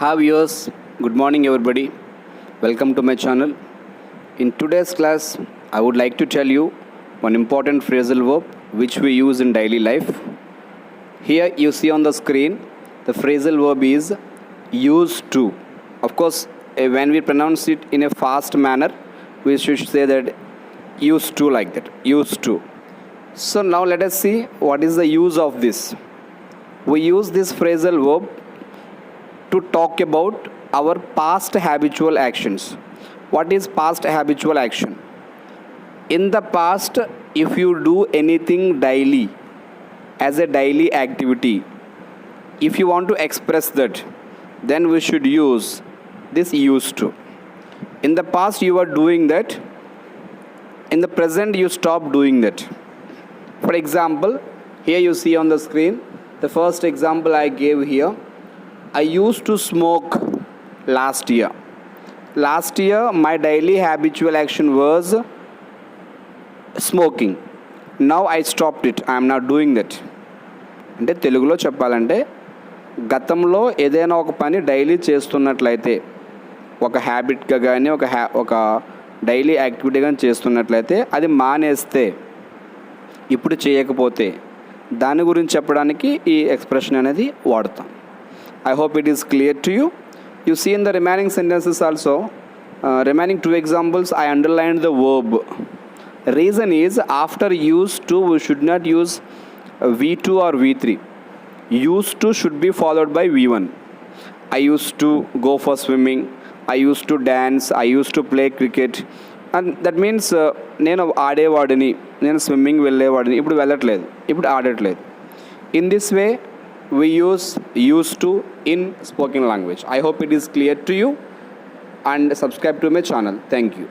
Hi viewers, good morning everybody. Welcome to my channel. In today's class, I would like to tell you one important phrasal verb which we use in daily life. Here you see on the screen, the phrasal verb is used to. Of course, when we pronounce it in a fast manner, we should say that used to, like that, used to. So now let us see what is the use of this. We use this phrasal verb to talk about our past habitual actions. What is past habitual action? In the past, if you do anything daily, as a daily activity, if you want to express that, then we should use this used to. In the past, you were doing that. In the present, you stop doing that. For example, here you see on the screen, the first example I gave here. I used to smoke last year. Last year, my daily habitual action was smoking. Now I stopped it. I am not doing that. అంటే తెలుగులో చెప్పాలంటే గతంలో ఏదైనా ఒక పని daily చేస్తున్నట్లయితే, ఒక హ్యాబిట్గా కానీ ఒక డైలీ యాక్టివిటీ కానీ చేస్తున్నట్లయితే అది మానేస్తే, ఇప్పుడు చేయకపోతే, దాని గురించి చెప్పడానికి ఈ ఎక్స్ప్రెషన్ అనేది వాడతాం. I hope it is clear to you. You see in the remaining sentences also, remaining two examples, I underlined the verb. The reason is, after used to, we should not use V2 or V3. Used to should be followed by V1. I used to go for swimming. I used to dance. I used to play cricket. And that means నేను ఆడేవాడిని, నేను swimming వెళ్ళేవాడిని, ఇప్పుడు వెళ్ళట్లేదు, ఇప్పుడు ఆడట్లేదు. In this way, we use used to in spoken language. I hope it is clear to you, and subscribe to my channel. Thank you.